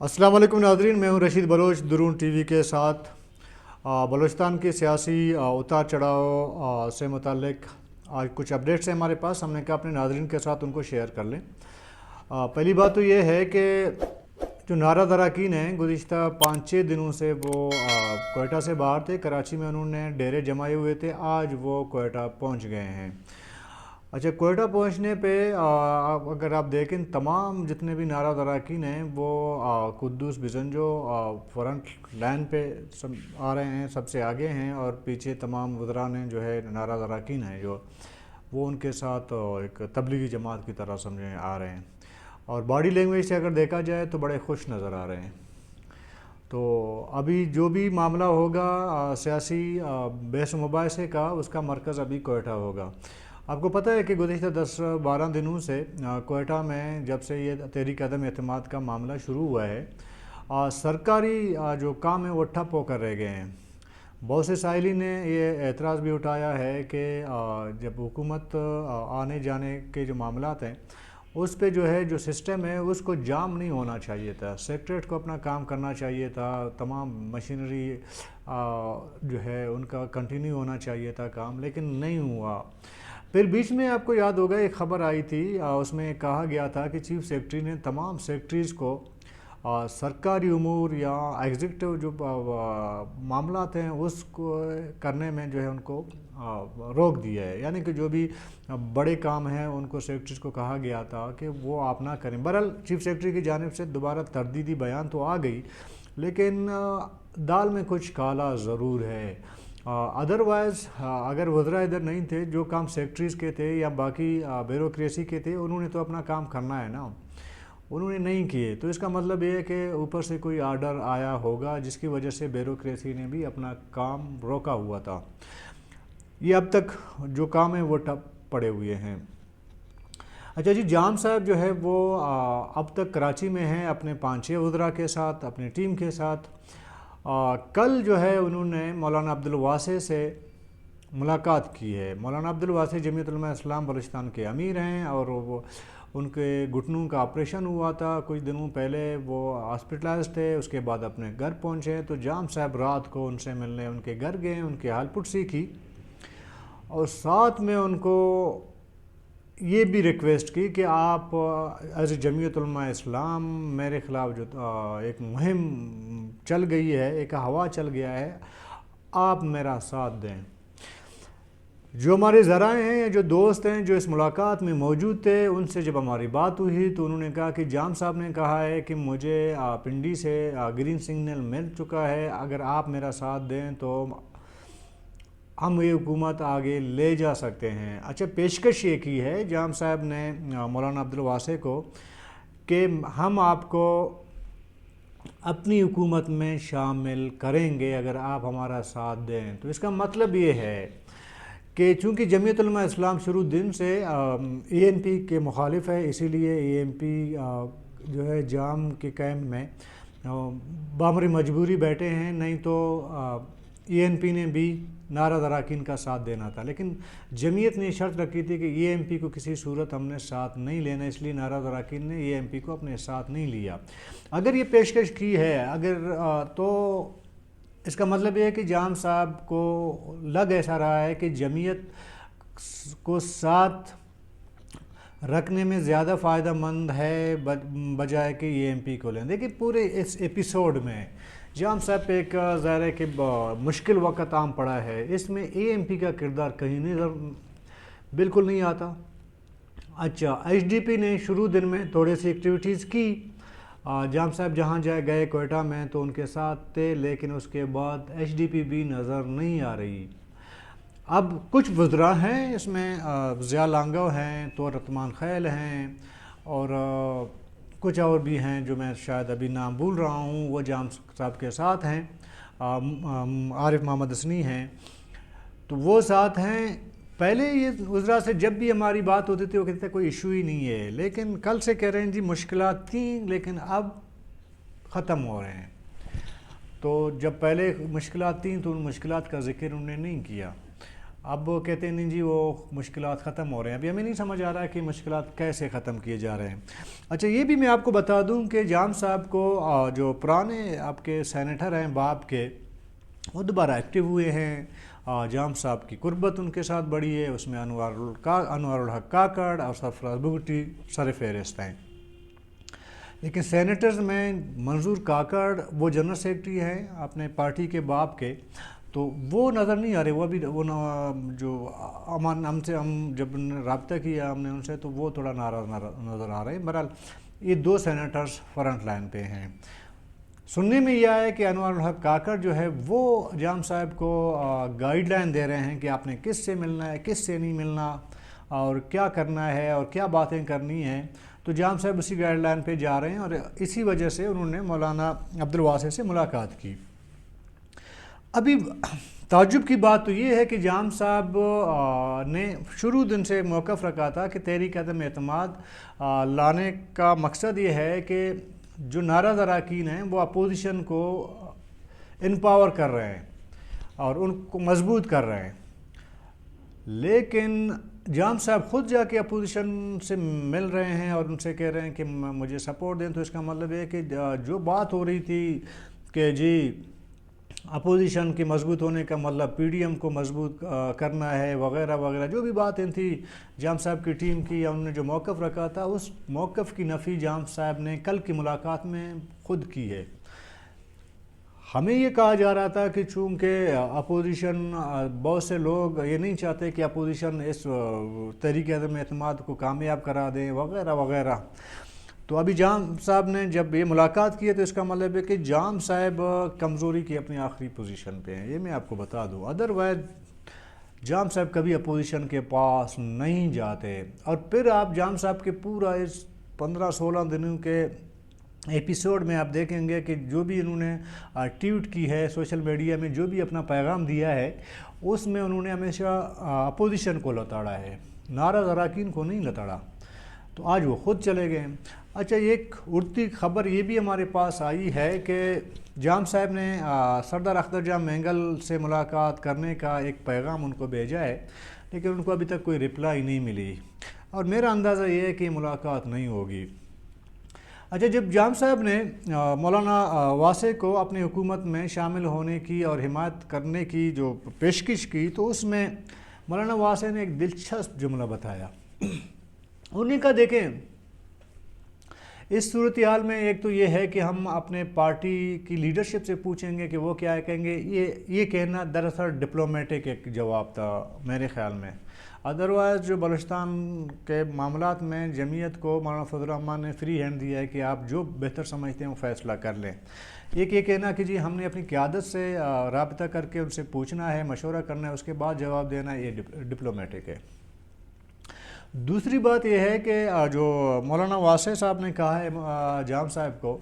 अस्सलाम वालेकुम नाज़रीन, मैं हूं रशीद बलोच दुरून टीवी के साथ। बलूचिस्तान के सियासी उतार चढ़ाव से मुतालिक आज कुछ अपडेट्स हैं हमारे पास। हमने कहा अपने नाज़रीन के साथ उनको शेयर कर लें। पहली बात तो ये है कि जो नारा दराकीन हैं गुज़िश्ता 5-6 दिनों से वो कोयटा से बाहर थे। कराची में उन्होंने डेरे जमाए हुए थे, आज वो कोयटा पहुंच गए हैं। अच्छा, कोयटा पहुंचने पे अगर आप देखें तमाम जितने भी नारा दराकीन हैं वो कुद्दूस बिजंजो फ्रंट लाइन पे सब आ रहे हैं, सबसे आगे हैं, और पीछे तमाम वज़रान हैं जो है नारा दराकीन हैं जो वो उनके साथ एक तबलीगी जमात की तरह समझे आ रहे हैं। और बॉडी लैंग्वेज से अगर देखा जाए तो बड़े खुश नज़र आ रहे हैं। तो अभी जो भी मामला होगा सियासी बहस मुबाहिसे का, उसका मरकज़ अभी कोयटा होगा। आपको पता है कि गुज़िश्ता 10-12 दिनों से कोयटा में जब से ये तहरीक अदम एतमाद का मामला शुरू हुआ है, सरकारी जो काम है वो ठप होकर रह गए हैं। बहुत से साइली ने ये एतराज़ भी उठाया है कि जब हुकूमत आने जाने के जो मामलात हैं उस पे जो है जो सिस्टम है उसको जाम नहीं होना चाहिए था, सेक्रेटरीट को अपना काम करना चाहिए था, तमाम मशीनरी जो है उनका कंटिन्यू होना चाहिए था काम, लेकिन नहीं हुआ। फिर बीच में आपको याद होगा एक ख़बर आई थी, उसमें कहा गया था कि चीफ सेक्रेटरी ने तमाम सेक्रेटरीज़ को सरकारी उमूर या एग्जीक्यूटिव जो मामलात हैं उसको करने में जो है उनको रोक दिया है। यानी कि जो भी बड़े काम हैं उनको सेक्रेटरीज़ को कहा गया था कि वो आप ना करें। बहरहाल चीफ सेक्रेटरी की जानिब से दोबारा तरदीदी बयान तो आ गई, लेकिन दाल में कुछ काला ज़रूर है। अदरवाइज़ अगर वज़रा इधर नहीं थे, जो काम सेक्रेटरीज़ के थे या बाकी ब्यूरोक्रेसी के थे, उन्होंने तो अपना काम करना है ना, उन्होंने नहीं किए। तो इसका मतलब ये है कि ऊपर से कोई आर्डर आया होगा जिसकी वजह से ब्यूरोक्रेसी ने भी अपना काम रोका हुआ था। ये अब तक जो काम है वो ठप पड़े हुए हैं। अच्छा जी, जाम साहब जो है वो अब तक कराची में हैं अपने 5-6 वज़रा के साथ, अपनी टीम के साथ। कल जो है उन्होंने मौलाना अब्दुल वासे से मुलाकात की है। मौलाना अब्दुल वासे जमीयत उलमा इस्लाम बलूचिस्तान के अमीर हैं और वो उनके घुटनों का ऑपरेशन हुआ था कुछ दिनों पहले, वो हॉस्पिटलाइज थे, उसके बाद अपने घर पहुंचे। तो जाम साहब रात को उनसे मिलने उनके घर गए, उनकी हाल पुर्सी की और साथ में उनको ये भी रिक्वेस्ट की कि आप एज जमीयत उलमा इस्लाम मेरे ख़िलाफ़ जो एक मुहिम चल गई है, एक हवा चल गया है, आप मेरा साथ दें। जो हमारे ज़राए हैं या जो दोस्त हैं जो इस मुलाकात में मौजूद थे, उनसे जब हमारी बात हुई तो उन्होंने कहा कि जाम साहब ने कहा है कि मुझे पिंडी से ग्रीन सिग्नल मिल चुका है, अगर आप मेरा साथ दें तो हम ये हुकूमत आगे ले जा सकते हैं। अच्छा, पेशकश ये की है जाम साहब ने मौलाना अब्दुल वासे को कि हम आपको अपनी हुकूमत में शामिल करेंगे अगर आप हमारा साथ दें। तो इसका मतलब ये है कि चूँकि जमीयत उलमा इस्लाम शुरू दिन से ANP के मुखालिफ है, इसीलिए ANP जो है जाम के कैम्प में बामरी मजबूरी बैठे हैं, नहीं तो ANP ने भी नारा दराकीन का साथ देना था। लेकिन जमीयत ने शर्त रखी थी कि ANP को किसी सूरत हमने साथ नहीं लेना, इसलिए नारा दराकीन ने ANP को अपने साथ नहीं लिया। अगर ये पेशकश की है तो इसका मतलब ये है कि जाम साहब को लग ऐसा रहा है कि जमीयत को साथ रखने में ज़्यादा फ़ायदा मंद है बजाय कि ANP को लें। देखिए, पूरे इस एपिसोड में जाम साहब पे एक ज़ाहिर है कि मुश्किल वक़्त आम पड़ा है, इसमें ANP का किरदार कहीं नहीं बिल्कुल नहीं आता। अच्छा, HDP ने शुरू दिन में थोड़ी सी एक्टिविटीज़ की, जाम साहब जहाँ गए कोयटा में तो उनके साथ थे, लेकिन उसके बाद HDP भी नज़र नहीं आ रही। अब कुछ वज़रा हैं इसमें, ज़िया लांगो हैं, तो रतमान खैल हैं और कुछ और भी हैं जो मैं शायद अभी नाम भूल रहा हूँ, वो जाम साहब के साथ हैं। आरिफ मोहम्मद हसनी हैं, तो वो साथ हैं। पहले ये वज़रा से जब भी हमारी बात होती थी वो कहते थे कोई इशू ही नहीं है, लेकिन कल से कह रहे हैं जी मुश्किलात थी लेकिन अब ख़त्म हो रहे हैं। तो जब पहले मुश्किलात थी तो उन मुश्किलात का ज़िक्र उन्होंने नहीं किया। اب وہ کہتے ہیں نہیں جی وہ مشکلات ختم ہو رہے ہیں. ابھی ہمیں نہیں سمجھ آ رہا ہے کہ مشکلات کیسے ختم کیے جا رہے ہیں. اچھا یہ بھی میں آپ کو بتا دوں کہ جام صاحب کو جو پرانے آپ کے سینیٹر ہیں باپ کے, وہ دوبارہ ایکٹیو ہوئے ہیں. جام صاحب کی قربت ان کے ساتھ بڑھی ہے, اس میں انوار الحق کاکڑ اور سرفراز بگٹی سر فہرست ہیں. لیکن سینیٹرز میں منظور کاکڑ وہ جنرل سیکرٹری ہیں اپنے پارٹی کے باپ کے, تو وہ نظر نہیں آ رہے. وہ ابھی وہ جو ہم سے ہم جب رابطہ کیا ہم نے ان سے, تو وہ تھوڑا ناراض نظر آ رہے ہیں. بہرحال یہ دو سینیٹرز فرنٹ لائن پہ ہیں. سننے میں یہ آیا کہ انوار الحق کاکڑ جو ہے وہ جام صاحب کو گائیڈ لائن دے رہے ہیں کہ آپ نے کس سے ملنا ہے, کس سے نہیں ملنا, اور کیا کرنا ہے اور کیا باتیں کرنی ہیں. تو جام صاحب اسی گائیڈ لائن پہ جا رہے ہیں, اور اسی وجہ سے انہوں نے مولانا عبدالواسع سے ملاقات کی. ابھی تعجب کی بات تو یہ ہے کہ جام صاحب نے شروع دن سے موقف رکھا تھا کہ تحریک عدم اعتماد لانے کا مقصد یہ ہے کہ جو ناراض اراکین ہیں وہ اپوزیشن کو امپاور کر رہے ہیں اور ان کو مضبوط کر رہے ہیں. لیکن جام صاحب خود جا کے اپوزیشن سے مل رہے ہیں اور ان سے کہہ رہے ہیں کہ مجھے سپورٹ دیں. تو اس کا مطلب یہ ہے کہ جو بات ہو رہی تھی کہ جی اپوزیشن کے مضبوط ہونے کا مطلب پی ڈی ایم کو مضبوط کرنا ہے وغیرہ وغیرہ, جو بھی باتیں تھیں جام صاحب کی ٹیم کی یا انہوں نے جو موقف رکھا تھا, اس موقف کی نفی جام صاحب نے کل کی ملاقات میں خود کی ہے. ہمیں یہ کہا جا رہا تھا کہ چونکہ اپوزیشن, بہت سے لوگ یہ نہیں چاہتے کہ اپوزیشن اس تحریک عدم اعتماد کو کامیاب کرا دیں وغیرہ وغیرہ. تو ابھی جام صاحب نے جب یہ ملاقات کی ہے تو اس کا مطلب ہے کہ جام صاحب کمزوری کی اپنی آخری پوزیشن پہ ہیں. یہ میں آپ کو بتا دوں, ادروائز جام صاحب کبھی اپوزیشن کے پاس نہیں جاتے. اور پھر آپ جام صاحب کے پورا اس 15-16 دنوں کے ایپیسوڈ میں آپ دیکھیں گے کہ جو بھی انہوں نے ٹویٹ کی ہے سوشل میڈیا میں, جو بھی اپنا پیغام دیا ہے, اس میں انہوں نے ہمیشہ اپوزیشن کو لتاڑا ہے, ناراض اراکین کو نہیں لتاڑا. تو آج وہ خود چلے گئے. اچھا ایک اڑتی خبر یہ بھی ہمارے پاس آئی ہے کہ جام صاحب نے سردار اختر جان مینگل سے ملاقات کرنے کا ایک پیغام ان کو بھیجا ہے, لیکن ان کو ابھی تک کوئی رپلائی نہیں ملی, اور میرا اندازہ یہ ہے کہ ملاقات نہیں ہوگی. اچھا جب جام صاحب نے مولانا واسع کو اپنی حکومت میں شامل ہونے کی اور حمایت کرنے کی جو پیشکش کی, تو اس میں مولانا واسع نے ایک دلچسپ جملہ بتایا. انہوں نے کہا دیکھیں اس صورتحال میں ایک تو یہ ہے کہ ہم اپنے پارٹی کی لیڈرشپ سے پوچھیں گے کہ وہ کیا کہیں گے. یہ کہنا دراصل ڈپلومیٹک ایک جواب تھا میرے خیال میں. ادروائز جو بلوچستان کے معاملات میں جمعیت کو مولانا فضل الرحمان نے فری ہینڈ دیا ہے کہ آپ جو بہتر سمجھتے ہیں وہ فیصلہ کر لیں. ایک یہ کہنا کہ جی ہم نے اپنی قیادت سے رابطہ کر کے ان سے پوچھنا ہے, مشورہ کرنا ہے, اس کے بعد جواب دینا, یہ ڈپلومیٹک ہے. دوسری بات یہ ہے کہ جو مولانا واسع صاحب نے کہا ہے جام صاحب کو,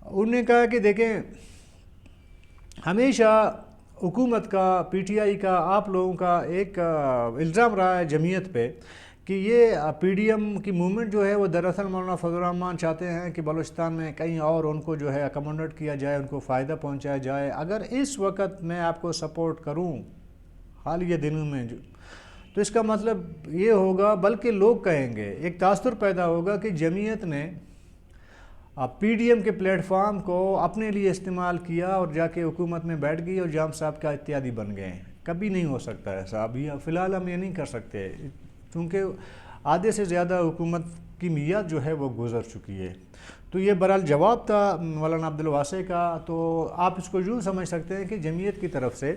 انہوں نے کہا کہ دیکھیں ہمیشہ حکومت کا, پی ٹی آئی کا, آپ لوگوں کا ایک الزام رہا ہے جمعیت پہ کہ یہ پی ڈی ایم کی موومنٹ جو ہے وہ دراصل مولانا فضل الرحمان چاہتے ہیں کہ بلوچستان میں کہیں اور ان کو جو ہے اکموڈیٹ کیا جائے, ان کو فائدہ پہنچایا جائے. اگر اس وقت میں آپ کو سپورٹ کروں حالیہ دنوں میں تو اس کا مطلب یہ ہوگا, بلکہ لوگ کہیں گے, ایک تاثر پیدا ہوگا کہ جمعیت نے پی ڈی ایم کے پلیٹ فارم کو اپنے لیے استعمال کیا اور جا کے حکومت میں بیٹھ گئی اور جام صاحب کا اتحادی بن گئے. کبھی نہیں ہو سکتا ایسا, ابھی فی الحال ہم یہ نہیں کر سکتے کیونکہ آدھے سے زیادہ حکومت کی میعاد جو ہے وہ گزر چکی ہے. تو یہ بہرحال جواب تھا مولانا عبدالواسع کا. تو آپ اس کو یوں سمجھ سکتے ہیں کہ جمعیت کی طرف سے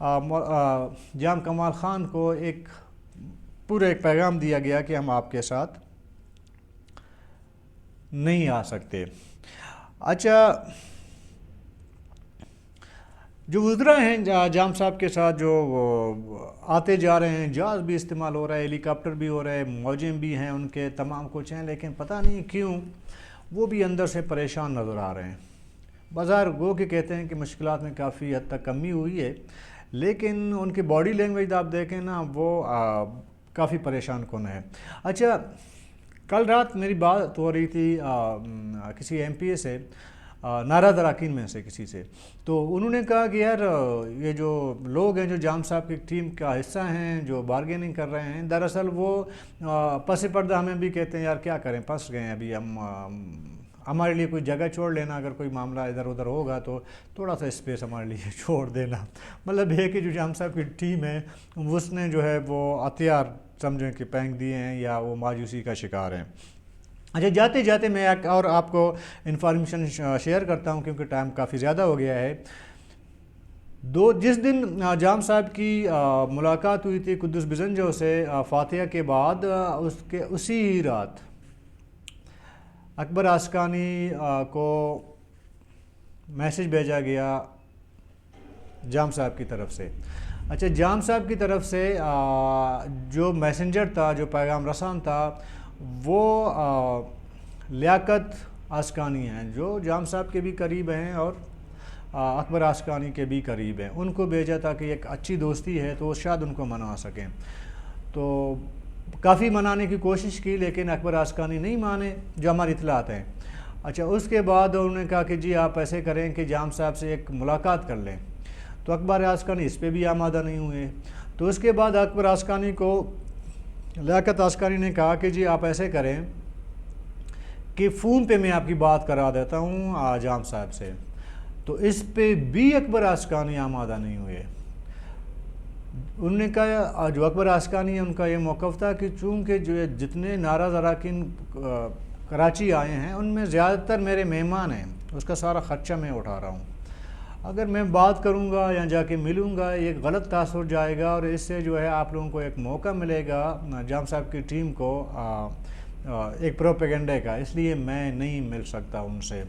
جام کمال خان کو ایک پیغام دیا گیا کہ ہم آپ کے ساتھ نہیں آ سکتے. اچھا جو وزراء ہیں جام صاحب کے ساتھ جو آتے جا رہے ہیں, جہاز بھی استعمال ہو رہا ہے, ہیلی کاپٹر بھی ہو رہا ہے, موجیں بھی ہیں ان کے, تمام کچھ ہیں, لیکن پتہ نہیں کیوں وہ بھی اندر سے پریشان نظر آ رہے ہیں. بظاہر گو کہ کہتے ہیں کہ مشکلات میں کافی حد تک کمی ہوئی ہے, لیکن ان کی باڈی لینگویج آپ دیکھیں نا وہ کافی پریشان کن ہے. اچھا کل رات میری بات ہو رہی تھی کسی ایم پی اے سے, नाराज़ अरकान में से किसी से। तो उन्होंने कहा कि यार ये जो लोग हैं जो जाम साहब की टीम का हिस्सा हैं, जो बारगेनिंग कर रहे हैं, दरअसल वो पस पर्दा हमें भी कहते हैं यार क्या करें, फंस गए हैं अभी हम, हमारे लिए कोई जगह छोड़ लेना, अगर कोई मामला इधर उधर होगा तो थोड़ा सा स्पेस हमारे लिए छोड़ देना। मतलब है कि जो जाम साहब की टीम है उसने जो है वो हथियार समझें कि फेंक दिए हैं या वो मायूसी का शिकार हैं। अच्छा, जाते जाते मैं एक और आपको इन्फॉर्मेशन शेयर करता हूँ क्योंकि टाइम काफ़ी ज़्यादा हो गया है। जिस दिन जाम साहब की मुलाकात हुई थी कुद्दुस बिजंजो से फातिहा के बाद, उसके उसी रात अकबर आस्कानी को मैसेज भेजा गया जाम साहब की तरफ से। अच्छा, जाम साहब की तरफ से जो मैसेंजर था, जो पैगाम रसान था, वो लियाकत आस्कानी हैं जो जाम साहब के भी करीब हैं और अकबर आस्कानी के भी करीब हैं। उनको भेजा था कि एक अच्छी दोस्ती है तो शायद उनको मना सकें। तो काफ़ी मनाने की कोशिश की लेकिन अकबर आस्कानी नहीं माने, जो हमारी इतलात हैं। अच्छा, उसके बाद उन्होंने कहा कि जी आप ऐसे करें कि जाम साहब से एक मुलाकात कर लें, तो अकबर आस्कानी इस पे भी आमादा नहीं हुए। तो उसके बाद अकबर आस्कानी को लियाकत आस्कानी ने कहा कि जी आप ऐसे करें कि फ़ोन पे मैं आपकी बात करा देता हूँ जाम साहब से। तो इस पे भी अकबर आस्कानी आमादा नहीं हुए। उन्होंने कहा, जो अकबर आस्कानी है उनका ये मौक़िफ़ था कि चूँकि जो जितने नाराज़ अरकान कराची आए हैं उनमें ज़्यादातर मेरे मेहमान हैं, उसका सारा ख़र्चा मैं उठा रहा हूँ। अगर मैं बात करूँगा या जाके मिलूँगा ये गलत तासुर जाएगा और इससे जो है आप लोगों को एक मौका मिलेगा जाम साहब की टीम को एक प्रोपेगेंडे का, इसलिए मैं नहीं मिल सकता उनसे।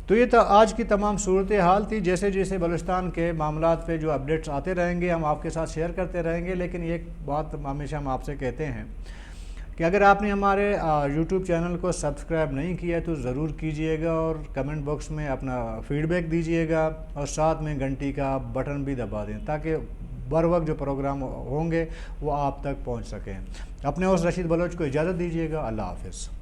तो ये था आज की तमाम सूरत हाल थी। जैसे जैसे बलूचिस्तान के मामलात पे जो अपडेट्स आते रहेंगे हम आपके साथ शेयर करते रहेंगे। लेकिन एक बात हमेशा हम आपसे कहते हैं कि अगर आपने हमारे यूट्यूब चैनल को सब्सक्राइब नहीं किया तो ज़रूर कीजिएगा और कमेंट बॉक्स में अपना फ़ीडबैक दीजिएगा और साथ में घंटी का बटन भी दबा दें ताकि बर वक्त जो प्रोग्राम होंगे वो आप तक पहुंच सकें। अपने होस्ट रशीद बलोच को इजाज़त दीजिएगा। अल्लाह हाफ़िज़।